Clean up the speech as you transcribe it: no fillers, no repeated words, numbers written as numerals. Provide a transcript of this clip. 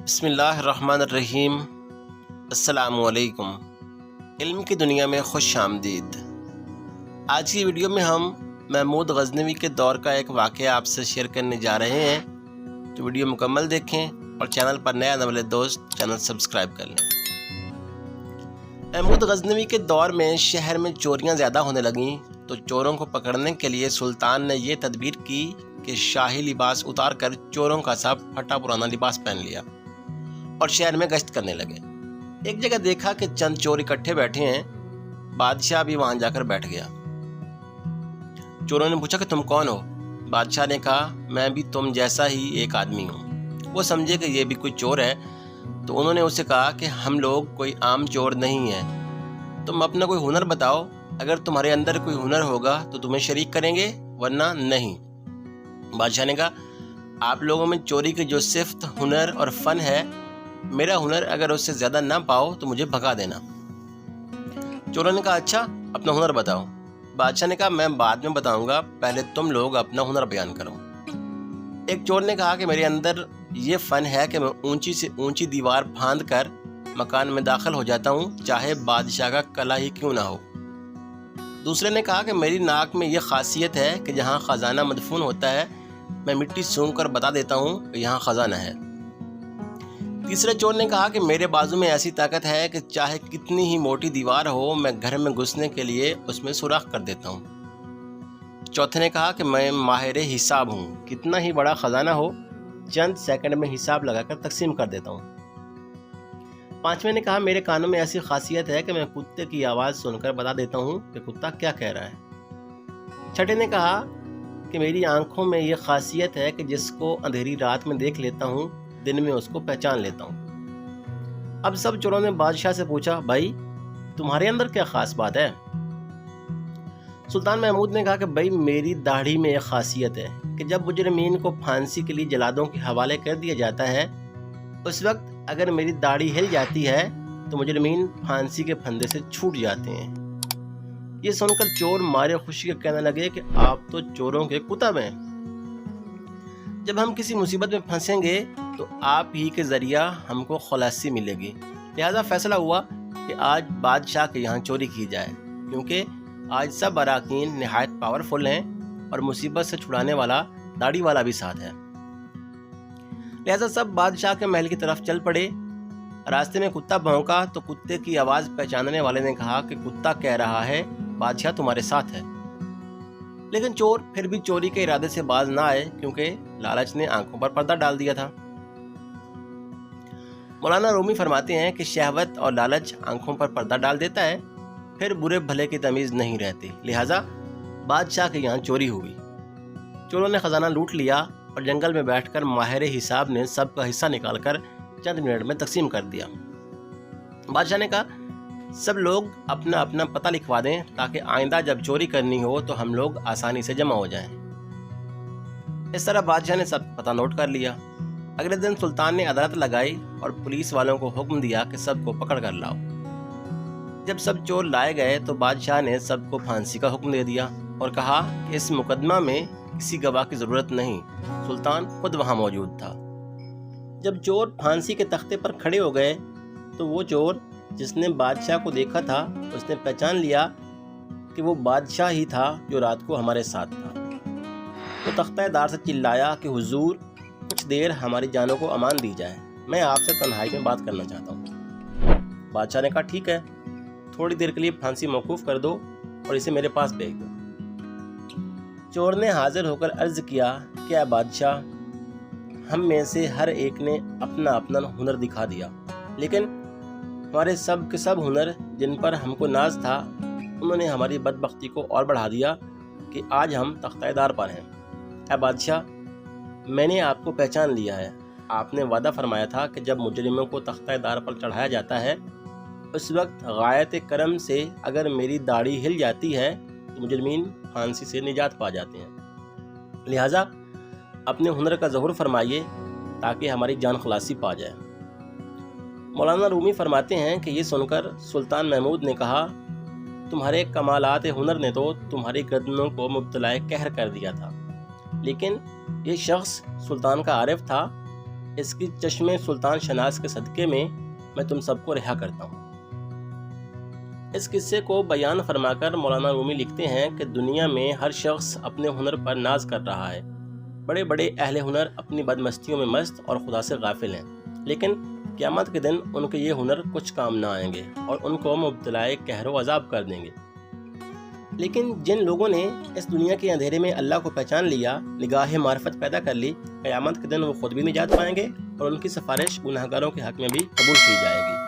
بسم اللہ الرحمن الرحیم۔ السلام علیکم۔ علم کی دنیا میں خوش آمدید۔ آج کی ویڈیو میں ہم محمود غزنوی کے دور کا ایک واقعہ آپ سے شیئر کرنے جا رہے ہیں، تو ویڈیو مکمل دیکھیں اور چینل پر نیا آنے والے دوست چینل سبسکرائب کر لیں۔ محمود غزنوی کے دور میں شہر میں چوریاں زیادہ ہونے لگیں، تو چوروں کو پکڑنے کے لیے سلطان نے یہ تدبیر کی کہ شاہی لباس اتار کر چوروں کا سا پھٹا پرانا لباس پہن لیا اور شہر میں گشت کرنے لگے۔ ایک جگہ دیکھا کہ چند چور اکٹھے بیٹھے ہیں، بادشاہ بھی وہاں جا کر بیٹھ گیا۔ چوروں نے پوچھا کہ تم کون ہو؟ بادشاہ نے کہا میں بھی تم جیسا ہی ایک آدمی ہوں۔ وہ سمجھے کہ یہ بھی کوئی چور ہے، تو انہوں نے اسے کہا کہ ہم لوگ کوئی عام چور نہیں ہیں، تم اپنا کوئی ہنر بتاؤ، اگر تمہارے اندر کوئی ہنر ہوگا تو تمہیں شریک کریں گے، ورنہ نہیں۔ بادشاہ نے کہا آپ لوگوں میں چوری کی جو صفت، ہنر اور فن ہے، میرا ہنر اگر اس سے زیادہ نہ پاؤ تو مجھے بھگا دینا۔ چوروں نے کہا اچھا اپنا ہنر بتاؤ۔ بادشاہ نے کہا میں بعد میں بتاؤں گا، پہلے تم لوگ اپنا ہنر بیان کرو۔ ایک چور نے کہا کہ میرے اندر یہ فن ہے کہ میں اونچی سے اونچی دیوار پھاند کر مکان میں داخل ہو جاتا ہوں، چاہے بادشاہ کا کلا ہی کیوں نہ ہو۔ دوسرے نے کہا کہ میری ناک میں یہ خاصیت ہے کہ جہاں خزانہ مدفون ہوتا ہے میں مٹی سونگھ کر بتا دیتا ہوں کہ یہاں خزانہ ہے۔ تیسرے چور نے کہا کہ میرے بازو میں ایسی طاقت ہے کہ چاہے کتنی ہی موٹی دیوار ہو میں گھر میں گھسنے کے لیے اس میں سوراخ کر دیتا ہوں۔ چوتھے نے کہا کہ میں ماہر حساب ہوں، کتنا ہی بڑا خزانہ ہو چند سیکنڈ میں حساب لگا کر تقسیم کر دیتا ہوں۔ پانچویں نے کہا میرے کانوں میں ایسی خاصیت ہے کہ میں کتے کی آواز سن کر بتا دیتا ہوں کہ کتا کیا کہہ رہا ہے۔ چھٹے نے کہا کہ میری آنکھوں میں یہ خاصیت ہے کہ جس کو اندھیری رات میں دیکھ لیتا ہوں دن میں اس کو پہچان لیتا ہوں۔ اب سب چوروں نے بادشاہ سے پوچھا بھائی تمہارے اندر کیا خاص بات ہے؟ سلطان محمود نے کہا کہ بھائی میری داڑھی میں ایک خاصیت ہے کہ جب مجرمین کو پھانسی کے لیے جلادوں کے حوالے کر دیا جاتا ہے، اس وقت اگر میری داڑھی ہل جاتی ہے تو مجرمین پھانسی کے پھندے سے چھوٹ جاتے ہیں۔ یہ سن کر چور مارے خوشی کے کہنے لگے کہ آپ تو چوروں کے کتب ہیں، جب ہم کسی مصیبت میں پھنسیں گے تو آپ ہی کے ذریعہ ہم کو خلاصی ملے گی، لہذا فیصلہ ہوا کہ آج بادشاہ کے یہاں چوری کی جائے، کیونکہ آج سب اراکین نہایت پاورفل ہیں اور مصیبت سے چھڑانے والا داڑھی والا بھی ساتھ ہے۔ لہذا سب بادشاہ کے محل کی طرف چل پڑے۔ راستے میں کتا بھونکا تو کتے کی آواز پہچاننے والے نے کہا کہ کتا کہہ رہا ہے بادشاہ تمہارے ساتھ ہے، لیکن چور پھر بھی چوری کے ارادے سے باز نہ آئے کیونکہ لالچ نے آنکھوں پر پردہ ڈال دیا تھا۔ مولانا رومی فرماتے ہیں کہ شہوت اور لالچ آنکھوں پر پردہ ڈال دیتا ہے، پھر برے بھلے کی تمیز نہیں رہتی، لہٰذا بادشاہ کے یہاں چوری ہوئی۔ چوروں نے خزانہ لوٹ لیا اور جنگل میں بیٹھ کر ماہر حساب نے سب کا حصہ نکال کر چند منٹ میں تقسیم کر دیا۔ بادشاہ نے کہا سب لوگ اپنا اپنا پتہ لکھوا دیں تاکہ آئندہ جب چوری کرنی ہو تو ہم لوگ آسانی سے جمع ہو جائیں۔ اس طرح بادشاہ نے سب پتہ نوٹ کر لیا۔ اگلے دن سلطان نے عدالت لگائی اور پولیس والوں کو حکم دیا کہ سب کو پکڑ کر لاؤ۔ جب سب چور لائے گئے تو بادشاہ نے سب کو پھانسی کا حکم دے دیا اور کہا کہ اس مقدمہ میں کسی گواہ کی ضرورت نہیں، سلطان خود وہاں موجود تھا۔ جب چور پھانسی کے تختے پر کھڑے ہو گئے تو وہ چور جس نے بادشاہ کو دیکھا تھا اس نے پہچان لیا کہ وہ بادشاہ ہی تھا جو رات کو ہمارے ساتھ تھا۔ وہ تختہ دار سے چلایا کہ حضور کچھ دیر ہماری جانوں کو امان دی جائے، میں آپ سے تنہائی میں بات کرنا چاہتا ہوں۔ بادشاہ نے کہا ٹھیک ہے، تھوڑی دیر کے لیے پھانسی موقوف کر دو اور اسے میرے پاس بھیج دو۔ چور نے حاضر ہو کر عرض کیا کہ اے بادشاہ، ہم میں سے ہر ایک نے اپنا اپنا ہنر دکھا دیا، لیکن ہمارے سب کے سب ہنر جن پر ہم کو ناز تھا انہوں نے ہماری بدبختی کو اور بڑھا دیا کہ آج ہم تختہ دار پر ہیں۔ اے بادشاہ، میں نے آپ کو پہچان لیا ہے، آپ نے وعدہ فرمایا تھا کہ جب مجرموں کو تختہ دار پر چڑھایا جاتا ہے اس وقت غایت کرم سے اگر میری داڑھی ہل جاتی ہے تو مجرمین پھانسی سے نجات پا جاتے ہیں، لہٰذا اپنے ہنر کا ظہور فرمائیے تاکہ ہماری جان خلاصی پا جائے۔ مولانا رومی فرماتے ہیں کہ یہ سن کر سلطان محمود نے کہا تمہارے کمالات ہنر نے تو تمہاری گردنوں کو مبتلا قہر کر دیا تھا، لیکن یہ شخص سلطان کا عارف تھا، اس کی چشم سلطان شہناز کے صدقے میں تم سب کو رہا کرتا ہوں۔ اس قصے کو بیان فرما کر مولانا رومی لکھتے ہیں کہ دنیا میں ہر شخص اپنے ہنر پر ناز کر رہا ہے۔ بڑے بڑے اہل ہنر اپنی بدمستیوں میں مست اور خدا سے غافل ہیں، لیکن قیامت کے دن ان کے یہ ہنر کچھ کام نہ آئیں گے اور ان کو مبتلائے قہر و عذاب کر دیں گے۔ لیکن جن لوگوں نے اس دنیا کے اندھیرے میں اللہ کو پہچان لیا، نگاہ معرفت پیدا کر لی، قیامت کے دن وہ خود بھی نجات پائیں گے اور ان کی سفارش گناہگاروں کے حق میں بھی قبول کی جائے گی۔